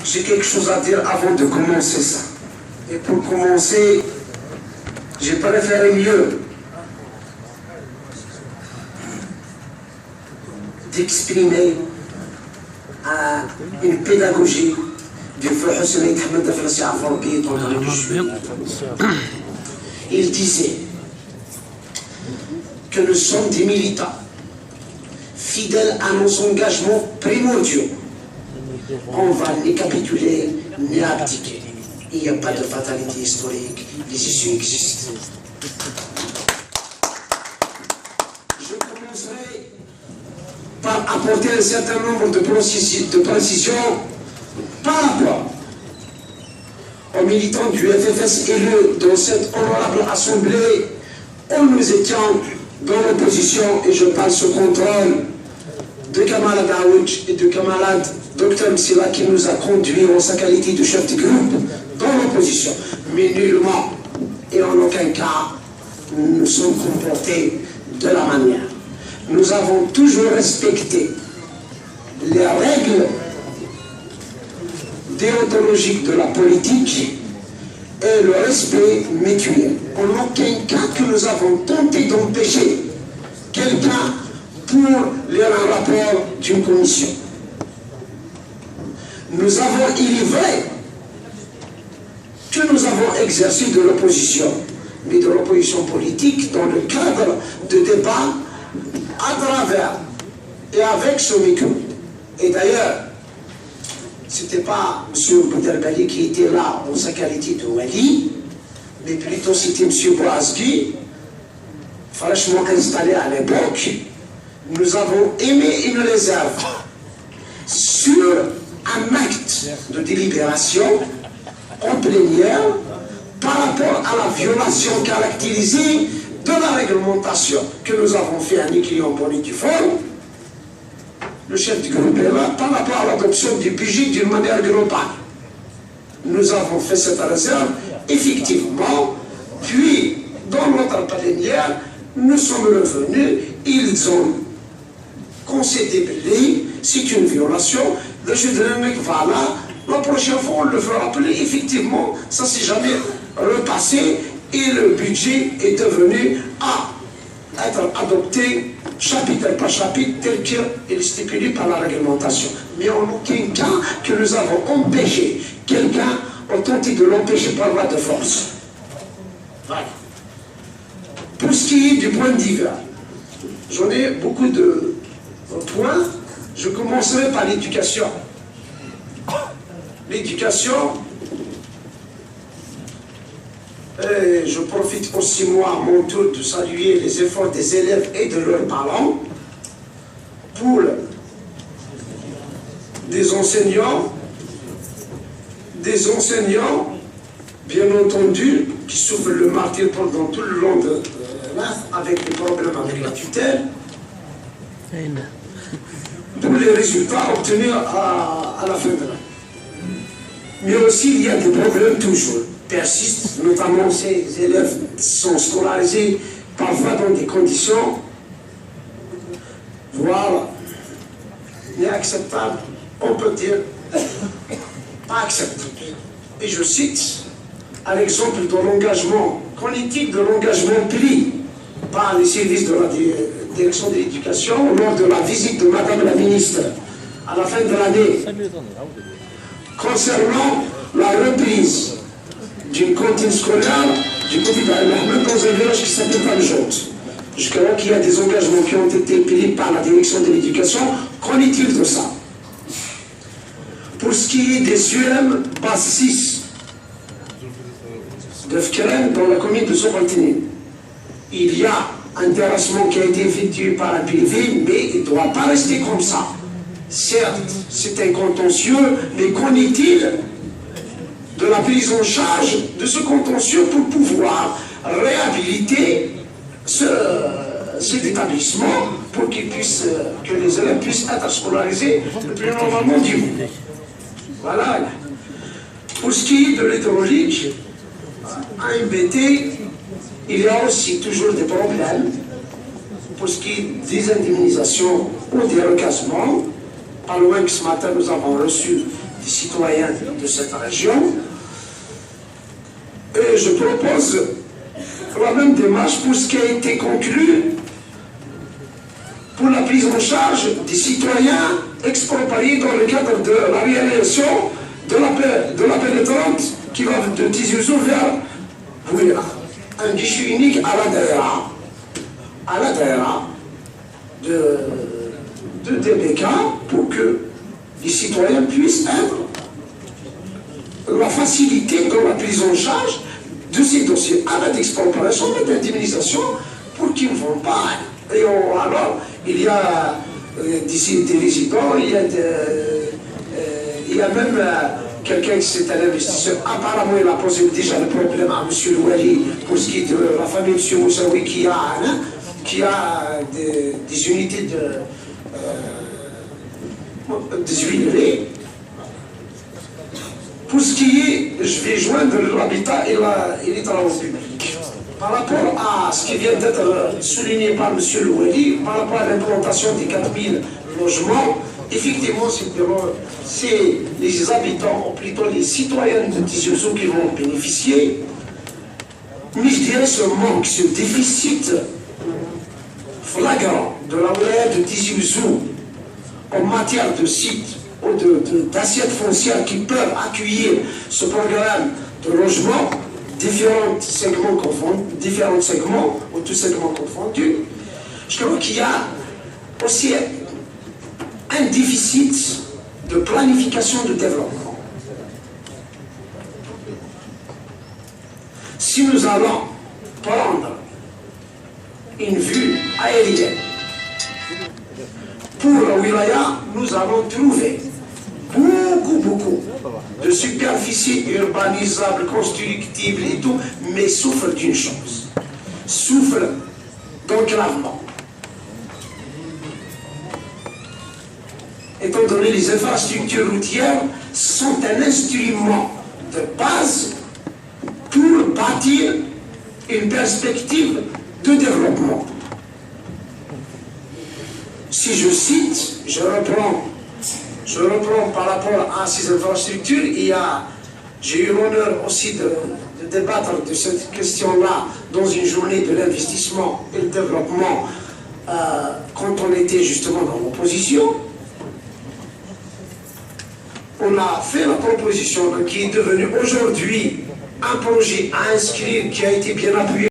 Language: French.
J'ai quelque chose à dire avant de commencer ça. Et pour commencer, j'ai préféré mieux d'exprimer une pédagogie du feu Hussein Ahmed Aflassi Afarbi dans la religion. Il disait que nous sommes des militants fidèles à nos engagements primordiaux. On va ni capituler ni abdiquer. Il n'y a pas de fatalité historique, les issues existent. Je commencerai par apporter un certain nombre de précisions par rapport aux militants du FFS élus dans cette honorable assemblée où nous étions dans l'opposition, et je parle sous contrôle de camarade Aouch et de camarade Dr Msila qui nous a conduits en sa qualité de chef de groupe dans l'opposition. Mais nullement et en aucun cas nous sommes comportés de la manière. Nous avons toujours respecté les règles déontologiques de la politique et le respect mutuel. En aucun cas que nous avons tenté d'empêcher quelqu'un pour lire un rapport d'une commission. Nous avons, il est vrai que nous avons exercé de l'opposition, mais de l'opposition politique dans le cadre de débats à travers et avec ce micro. Et d'ailleurs, ce n'était pas M. Bouderbali qui était là en sa qualité de Wali, mais plutôt c'était M. Boazgui, fraîchement installé à l'époque. Nous avons émis une réserve sur un acte de délibération en plénière par rapport à la violation caractérisée de la réglementation que nous avons fait à Nikli en bonne et due forme. Le chef du groupe est là par rapport à l'adoption du budget d'une manière globale. Nous avons fait cette réserve effectivement, puis dans notre plénière, nous sommes revenus, ils ont concédé, c'est une violation. Le juge de l'ennemi va là, la prochaine fois on le fera appeler, effectivement, ça s'est jamais repassé et le budget est devenu à être adopté chapitre par chapitre tel qu'il est stipulé par la réglementation. Mais en aucun cas que nous avons empêché quelqu'un, on tenté de l'empêcher par voie de force. Voilà. Pour ce qui est du point divers, j'en ai beaucoup de points. Je commencerai par l'éducation. L'éducation, et je profite aussi moi à mon tour de saluer les efforts des élèves et de leurs parents pour des enseignants, bien entendu, qui souffrent le martyre pendant tout le long de avec des problèmes avec la tutelle, pour les résultats obtenus à la fin de l'année. Mais aussi, il y a des problèmes toujours, persistent, notamment ces élèves sont scolarisés parfois dans des conditions, voire inacceptables, on peut dire, pas acceptables. Et je cite, à l'exemple de l'engagement, politique de l'engagement pris par les services de la direction de l'éducation lors de la visite de Madame la ministre à la fin de l'année concernant la reprise d'une cantine scolaire du côté d'Al-Ahmed dans un village qui s'appelle Taljout. Je crois qu'il y a des engagements qui ont été pris par la direction de l'éducation. Qu'en est-il de ça? Pour ce qui est des SUM base 6 de Fkeren dans la commune de Sobaltini, il y a un terrassement qui a été effectué par un privé, mais il ne doit pas rester comme ça. Certes, c'est un contentieux, mais qu'en est-il de la prise en charge de ce contentieux pour pouvoir réhabiliter cet établissement pour que les élèves puissent être scolarisés le plus normalement du monde. Voilà. Pour ce qui est de l'hydraulique, à MBT, il y a aussi toujours des problèmes pour ce qui est des indemnisations ou des recassements. Pas loin que ce matin, nous avons reçu des citoyens de cette région. Et je propose la même démarche pour ce qui a été conclu pour la prise en charge des citoyens expropriés dans le cadre de la réalisation de la pénétrante qui va de Tizi Ouzou vers Bouira. Un guichet unique à la daïra de DBK pour que les citoyens puissent être la facilité dans la prise en charge de ces dossiers, à la d'expropriation et d'indemnisation pour qu'ils ne vont pas. Et alors, il y a des résidents, il y a même quelqu'un qui s'est un investisseur. Apparemment, il a posé déjà le problème à M. Louali pour ce qui est de la famille M. Moussaoui qui a des unités des huileries. Pour ce qui est, je vais joindre l'habitat et les travaux publics. Par rapport à ce qui vient d'être souligné par M. Louali, par rapport à l'implantation des 4000 logements, effectivement, c'est les habitants, ou plutôt les citoyens de Tizi Ouzou qui vont bénéficier. Mais je dirais ce manque, ce déficit flagrant de la wilaya de Tizi Ouzou en matière de sites ou d'assiettes foncières qui peuvent accueillir ce programme de logement, différents segments ou tous segments confondus. Je crois qu'il y a aussi un déficit de planification de développement. Si nous allons prendre une vue aérienne pour la wilaya, nous allons trouver beaucoup de superficie urbanisable, constructible et tout, mais souffre d'une chose, souffre d'enclavement. Étant donné les infrastructures routières sont un instrument de base pour bâtir une perspective de développement. Si je cite, je reprends par rapport à ces infrastructures, j'ai eu l'honneur aussi de débattre de cette question-là dans une journée de l'investissement et le développement quand on était justement dans l'opposition. On a fait la proposition qui est devenue aujourd'hui un projet à inscrire qui a été bien appuyé